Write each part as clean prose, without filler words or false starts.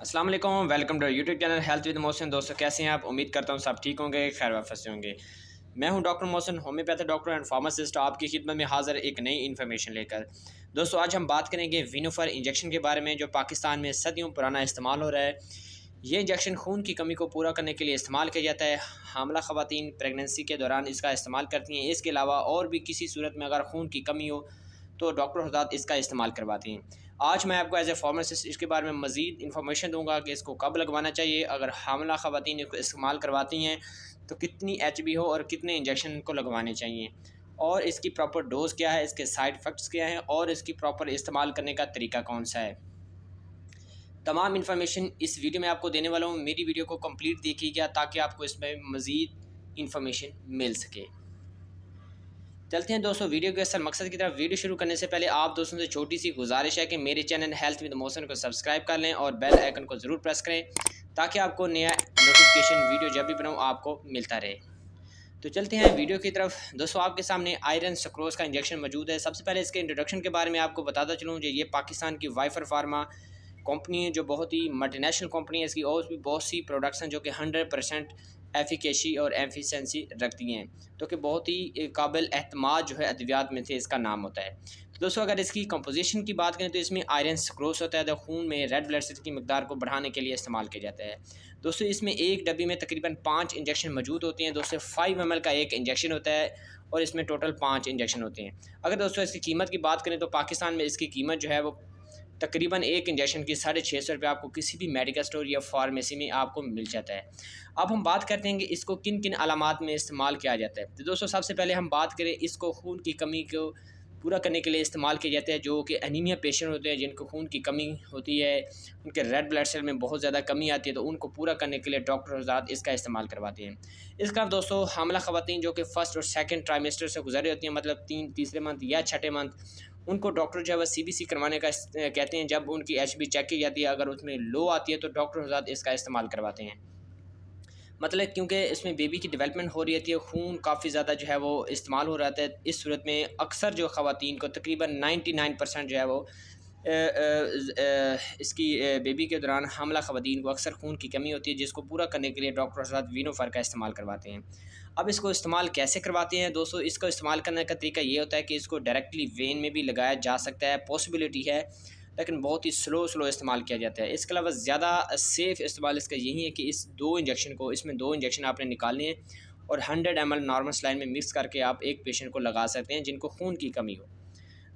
अस्सलाम वालेकुम, welcome to YouTube channel health with Mohsin. दोस्तों कैसे हैं आप? उम्मीद करता हूँ सब ठीक होंगे, खैर वापस से होंगे। मैं हूं doctor Mohsin, homeopathic doctor and pharmacist, आपकी खिदमत में हाजिर एक नई इन्फॉर्मेशन लेकर। दोस्तों आज हम बात करेंगे विनोफर इंजेक्शन के बारे में, जो पाकिस्तान में सदियों पुराना इस्तेमाल हो रहा है। ये इंजेक्शन खून की कमी को पूरा करने के लिए इस्तेमाल किया जाता है। हामला ख़वातीन प्रेगनेंसी के दौरान इसका इस्तेमाल करती हैं। इसके अलावा और भी किसी सूरत में अगर खून की कमी हो तो डॉक्टर हज़रात इसका इस्तेमाल करवाती हैं। आज मैं आपको एज ए फार्मासिस्ट इसके बारे में मज़ीद इन्फॉर्मेशन दूंगा कि इसको कब लगवाना चाहिए, अगर हामला ख़वातीन इसको इस्तेमाल करवाती हैं तो कितनी HB हो और कितने इंजेक्शन इनको लगवाने चाहिए, और इसकी प्रॉपर डोज़ क्या है, इसके साइड इफ़ेक्ट्स क्या हैं और इसकी प्रॉपर इस्तेमाल करने का तरीका कौन सा है। तमाम इन्फॉर्मेशन इस वीडियो में आपको देने वाला हूँ। मेरी वीडियो को कंप्लीट देखिएगा ताकि आपको इसमें मज़ीद इन्फॉर्मेशन मिल सके। चलते हैं दोस्तों वीडियो के असल मकसद की तरफ। वीडियो शुरू करने से पहले आप दोस्तों से छोटी सी गुजारिश है कि मेरे चैनल हेल्थ विद मोहसिन को सब्सक्राइब कर लें और बेल आइकन को ज़रूर प्रेस करें ताकि आपको नया नोटिफिकेशन वीडियो जब भी बनाऊँ आपको मिलता रहे। तो चलते हैं वीडियो की तरफ। दोस्तों आपके सामने आयरन सक्रोज का इंजेक्शन मौजूद है। सबसे पहले इसके इंट्रोडक्शन के बारे में आपको बताता चलूँ जो ये पाकिस्तान की वाइफर फार्मा कंपनी है, जो बहुत ही मल्टीनेशनल कंपनी है। इसकी और भी बहुत सी प्रोडक्ट्स हैं जो कि 100% एफिकेसी और एफिशिएंसी रखती हैं, तो कि बहुत ही काबिल एतमाद जो है अद्वियात में से इसका नाम होता है। तो दोस्तों अगर इसकी कंपोजिशन की बात करें तो इसमें आयरन सक्रोज होता है जो खून में रेड ब्लड सेल की मकदार को बढ़ाने के लिए इस्तेमाल किया जाता है। दोस्तों इसमें एक डब्बी में तकरीबन 5 इंजेक्शन मौजूद होते हैं। दोस्तों 5 ml का एक इंजेक्शन होता है और इसमें टोटल 5 इंजेक्शन होते हैं। अगर दोस्तों इसकी कीमत की बात करें तो पाकिस्तान में इसकी कीमत जो है वो तकरीबन एक इंजेक्शन की 650 रुपये आपको किसी भी मेडिकल स्टोर या फार्मेसी में आपको मिल जाता है। अब हम बात करते हैं कि इसको किन किन अलामात में इस्तेमाल किया जाता है। तो दोस्तों सबसे पहले हम बात करें, इसको खून की कमी को पूरा करने के लिए इस्तेमाल किया जाता है। जो कि एनीमिया पेशेंट होते हैं जिनको खून की कमी होती है, उनके रेड ब्लड सेल में बहुत ज़्यादा कमी आती है, तो उनको पूरा करने के लिए डॉक्टर हज़रात इसका इस्तेमाल करवाते हैं। इसका दोस्तों हामला ख़वातीन जो कि फ़र्स्ट और सेकंड ट्राइमेस्टर से गुजरे होती हैं, मतलब तीसरे मंथ या छठे मंथ, उनको डॉक्टर जो है वह CBC करवाने का कहते हैं। जब उनकी HB चेक की जाती है, अगर उसमें लो आती है तो डॉक्टर हज़रात इसका इस्तेमाल करवाते हैं। मतलब क्योंकि इसमें बेबी की डेवलपमेंट हो रही होती है, खून काफ़ी ज़्यादा जो है वो इस्तेमाल हो रहा है। इस सूरत में अक्सर जो ख़वातीन को तकरीबन 99% जो है वो इसकी बेबी के दौरान हमला ख़वातीन को अक्सर खून की कमी होती है, जिसको पूरा करने के लिए डॉक्टर हज़रात विनोफर का इस्तेमाल करवाते हैं। अब इसको इस्तेमाल कैसे करवाते हैं दोस्तों, इसको इस्तेमाल करने का तरीका ये होता है कि इसको डायरेक्टली वेन में भी लगाया जा सकता है, पॉसिबिलिटी है, लेकिन बहुत ही स्लो इस्तेमाल किया जाता है। इसके अलावा ज़्यादा सेफ़ इस्तेमाल इसका यही है कि इस 2 इंजेक्शन को, इसमें 2 इंजेक्शन आपने निकालने हैं और 100 ml नॉर्मल सलाइन में मिक्स करके आप एक पेशेंट को लगा सकते हैं जिनको खून की कमी हो।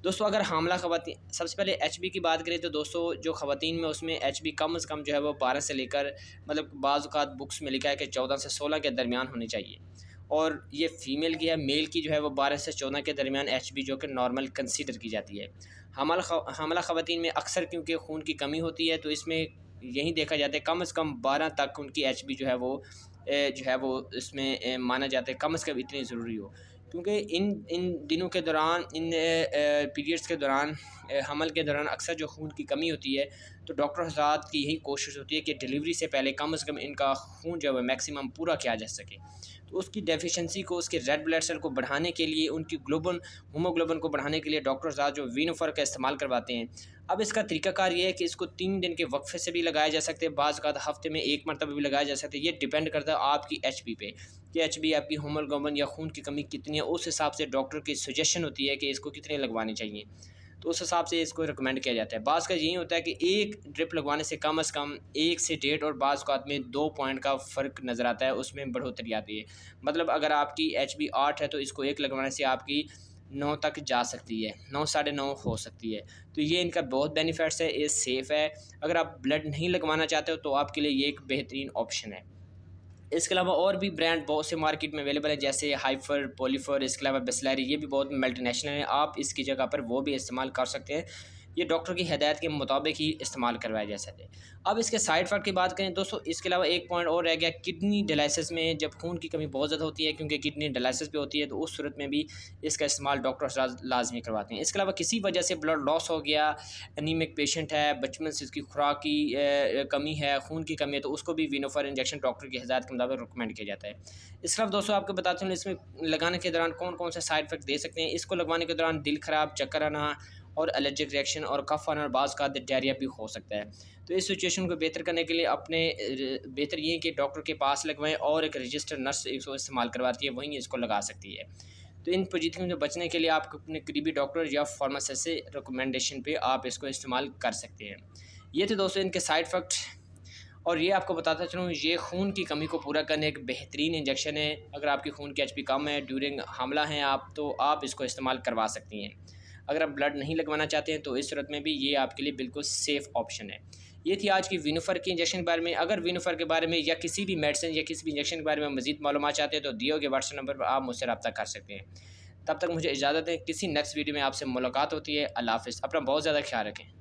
दोस्तों अगर हामला ख़वातीन, सबसे पहले HB की बात करें तो दोस्तों जो ख़वातीन में उसमें HB कम से कम जो है वो 12 से लेकर, मतलब बाज़ औक़ात बुक्स में लिखा है कि 14 से 16 के दरमियान होनी चाहिए, और ये फ़ीमेल की है। मेल की जो है वो 12 से 14 के दरमियान HB जो कि नॉर्मल कंसीडर की जाती है। हामला ख़वातीन में अक्सर क्योंकि खून की कमी होती है तो इसमें यही देखा जाता है कम से कम 12 तक उनकी HB जो है वो इसमें माना जाता है कम से कम इतनी ज़रूरी हो, क्योंकि इन इन दिनों के दौरान, इन पीरियड्स के दौरान, हमल के दौरान अक्सर जो खून की कमी होती है, तो डॉक्टर हज़रात की यही कोशिश होती है कि डिलीवरी से पहले कम से कम इनका खून जो है मैक्सिमम पूरा किया जा सके। तो उसकी डेफिशिएंसी को, उसके रेड ब्लड सेल को बढ़ाने के लिए, उनकी हीमोग्लोबिन को बढ़ाने के लिए डॉक्टर हज़रात जो विनोफर का इस्तेमाल करवाते हैं। अब इसका तरीकाकार ये है कि इसको 3 दिन के वक्फे से भी लगाया जा सकते हैं, बाज़ औक़ात हफ़्ते में 1 मरतबा भी लगाया जा सकता है। ये डिपेंड करता है आपकी HB पे कि HB आपकी हीमोग्लोबिन या खून की कमी कितनी है। उस हिसाब से डॉक्टर की सजेशन होती है कि इसको कितने लगवाने चाहिए, तो उस हिसाब से इसको रिकमेंड किया जाता है। बाज़ का यही होता है कि एक ड्रिप लगवाने से कम 1 से 1.5 और बाज़ औक़ात में 2 पॉइंट का फ़र्क नज़र आता है, उसमें बढ़ोतरी आती है। मतलब अगर आपकी HB 8 है तो इसको 1 लगवाने से आपकी 9 तक जा सकती है, 9 साढ़े 9 हो सकती है। तो ये इनका बहुत बेनिफिट्स है, ये सेफ़ है। अगर आप ब्लड नहीं लगवाना चाहते हो तो आपके लिए ये एक बेहतरीन ऑप्शन है। इसके अलावा और भी ब्रांड बहुत से मार्केट में अवेलेबल है, जैसे हाइफर, पॉलीफर, इसके अलावा बिसलेरी, ये भी बहुत मल्टीनेशनल है। आप इसकी जगह पर वो भी इस्तेमाल कर सकते हैं। ये डॉक्टर की हिदायत के मुताबिक ही इस्तेमाल करवाया जा सकता है। अब इसके साइड इफ़ेक्ट की बात करें दोस्तों, इसके अलावा एक पॉइंट और रह गया, किडनी डायलिसिस में जब खून की कमी बहुत ज़्यादा होती है, क्योंकि किडनी डायलिसिस पे होती है, तो उस सूरत में भी इसका इस्तेमाल डॉक्टर लाजमी करवाते हैं। इसके अलावा किसी वजह से ब्लड लॉस हो गया, एनीमिक पेशेंट है, बचपन से इसकी खुराक की कमी है, खून की कमी है, तो उसको भी विनोफर इंजेक्शन डॉक्टर की हिदायत के मुताबिक रिकमेंड किया जाता है। इसके अलावा दोस्तों आपको बताते हैं इसमें लगाने के दौरान कौन कौन से साइड इफ़ेक्ट दे सकते हैं। इसको लगवाने के दौरान दिल ख़राब, चक्कर आना और एलर्जिक रिएक्शन और कफ आना और बाज़ का डायरिया भी हो सकता है। तो इस सिचुएशन को बेहतर करने के लिए बेहतर ये है कि डॉक्टर के पास लगवाएं और एक रजिस्टर्ड नर्स इसको इस्तेमाल करवाती है, वहीं इसको लगा सकती है। तो इन पोजीशन से बचने के लिए आप अपने करीबी डॉक्टर या फार्मासिस्ट से रिकमेंडेशन पे आप इसको इस्तेमाल कर सकते हैं। ये थे दोस्तों इनके साइड इफ़ेक्ट, और ये आपको बताता चलूँ, ये खून की कमी को पूरा करने एक बेहतरीन इंजेक्शन है। अगर आपकी खून की एचपी कम है, ड्यूरिंग हमला हैं आप, तो आप इसको इस्तेमाल करवा सकती हैं। अगर आप ब्लड नहीं लगवाना चाहते हैं तो इस सूरत में भी ये आपके लिए बिल्कुल सेफ़ ऑप्शन है। ये थी आज की वीनोफर के इंजेक्शन के बारे में। अगर वीनोफर के बारे में या किसी भी मेडिसिन या किसी भी इंजेक्शन के बारे में मज़ीद मालूमात चाहते हैं तो दिए गए व्हाट्सएप नंबर पर आप मुझसे रब्ता कर सकते हैं। तब तक मुझे इजाज़त है, किसी नेक्स्ट वीडियो में आपसे मुलाकात होती है। अल्लाह हाफ़िज़। अपना बहुत ज़्यादा ख्याल रखें।